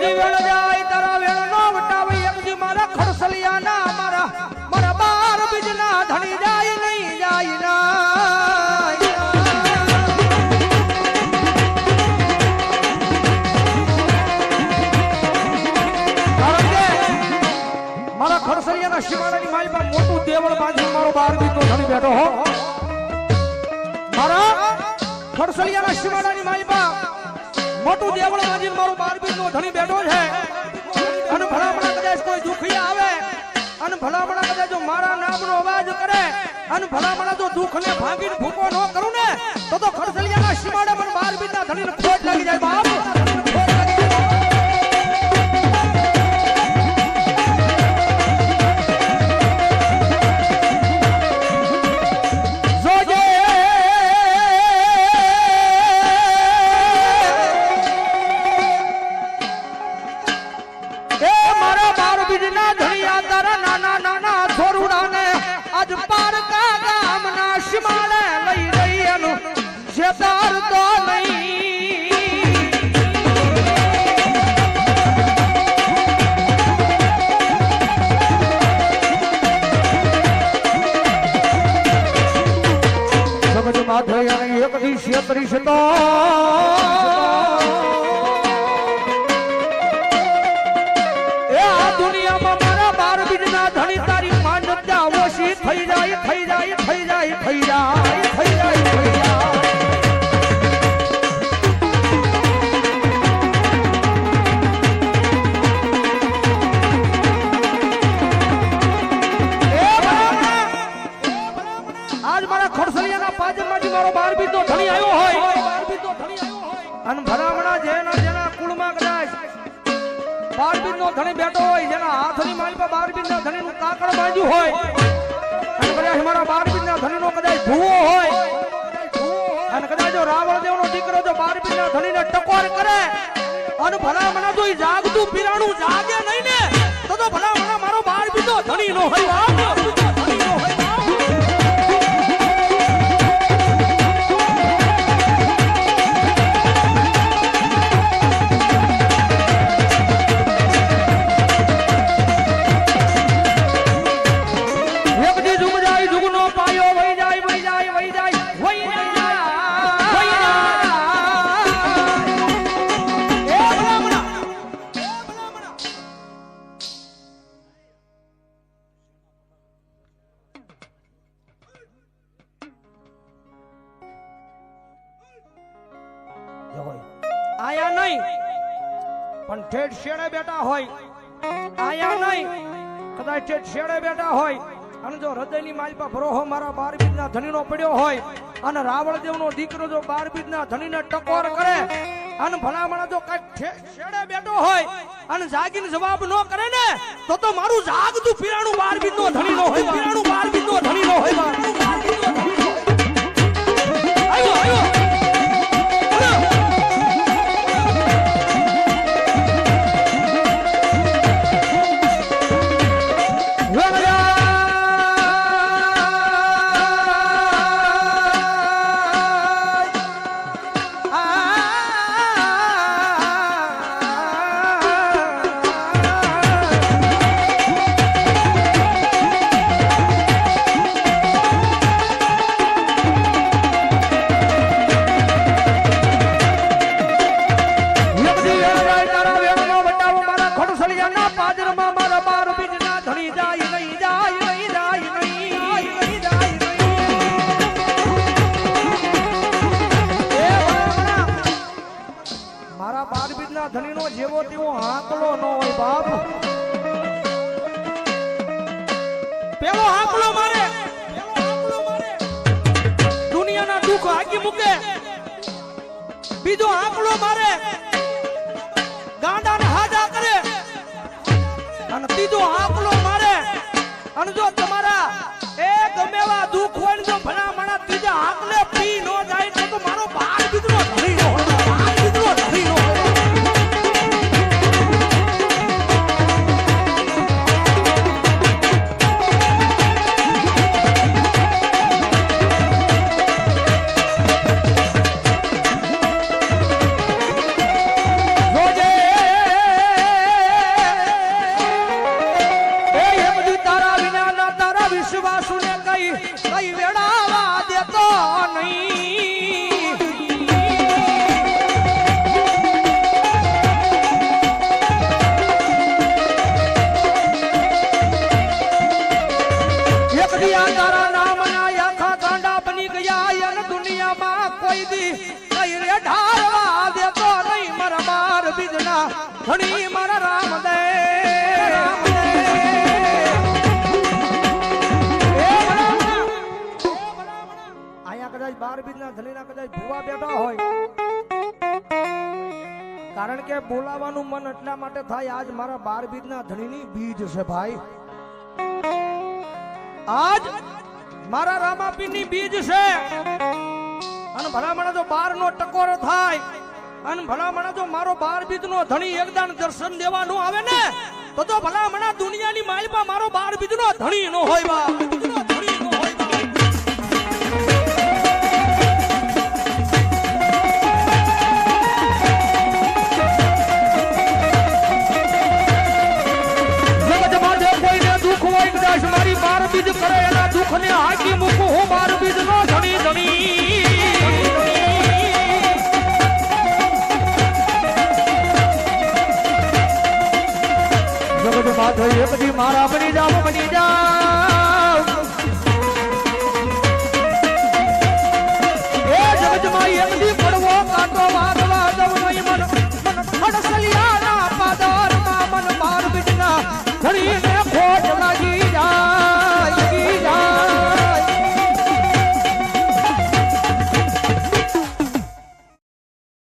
દી વેળ જાય તારા વેળ નો વટાવે એક દી મારા ખડસલિયાના મારા મારા બાર બીજના ધણી જાય નહીં જાય ના મારા ખડસલિયાના શિવાળાની મારી પર મોટું દેવળ બાંધી મારો બાર બીજનો ધણી બેઠો હો મારા ખડસલિયાના શિવાળાની મારી પર મોટું દેવળ બાંધીને મારો બાર બીજનો ધણી બેઠો છે અને ભલામણા કદાચ કોઈ દુખી આવે અને ભલામણા કદાચ જો મારા નામનો અવાજ કરે અને ભલામણા જો દુઃખને ભાંગીને ભૂકો ન કરું ને તો ખડસલિયાના શિવાળા પર બાર બીજના ધણીને ખોટ લાગી જાય બાપ દુનિયામાં મારા બાર બીજના ધણી તારી માન્યતા ઓછી થઈ જાય થઈ જાય થઈ જાય થઈ જાય થઈ જાય થઈ જાય આજ મારા ખડસલિયાના પાજરમાંથી મારો બાર બીજનો ધણી આવ્યો હોય અને ભલામણા જેના કુળમાં કદાચ બાર બીજનો ધણી બેઠો હોય જેના હાથની મારી પર બાર બીજના ધણીનું કાકડ બાંધ્યું હોય અને કદાચ મારા બાર બીજના ધણીનો કદાચ ભૂવો હોય અને કદાચ જો રાવણ દેવનો દીકરો જો બાર બીજના ધણીને ટકોર કરે અને ભલામણા જો ઈ જાગતું પીરાણું જાગે નહીં ને તો ભલામણા મારો બાર બીજનો ધણી નો હોય આયા નહીં પણ ઠેઠ શેડે બેઠા હોય આયા નહીં કદાચ ઠેઠ શેડે બેઠા હોય અને જો હૃદયની માલપા ભરોહો મારા બાર બીજના ધણીનો પડ્યો હોય અને રાવણ દેવનો દીકરો જો બાર બીજના ધણીને ટકોર કરે અને ભલામણા જો કઈ શેડે બેઠો હોય અને જાગીને જવાબ ન કરે ને તો મારું જાગતું પીરાણું બાર બીજનો ધણી નો હોય પીરાણું બાર બીજનો ધણી નો હોય આયો આયો ધણીનો જેવો તેવો આંકડો ન હોય બાપ પેલો આંકડો મારે દુનિયાના દુઃખ આગી મૂકે બીજો આંકડો મારે ગાંડાને હાજા કરે અને ત્રીજો આંકડો મારે અને જો તમારા એ ગમેવા દુઃખ હોય ને જો ભલામણા ત્રીજા આંકલે પી ન જાય તો મારો બાર બીજનો ધણી નો હોય બાર બીજનો ધણી નો હોય બીજના ધણી મારા રામદે આયા કદાચ 12 બીજના ધણીના કદાચ ભૂવા બેઠા હોય કારણ કે બોલાવાનું મન એટલા માટે થાય આજ મારા 12 બીજના ધણીની બીજ છે ભાઈ આજ મારા રામાપીરની બીજ છે અને ભલામણા જો 12 નો ટકોર થાય અને ભલામણા જો મારો 12 બીજ નો ધણી એકદાન દર્શન દેવાનું આવે ને તો ભલામણા દુનિયાની માલમાં મારો 12 બીજ નો ધણી નો હોય બા મારી 12 બીજ કરે એના દુઃખ ને હાકી મૂકું હું 12 બીજ નો ધણી ધણી જગત માથે એક દી મારા બની જાવ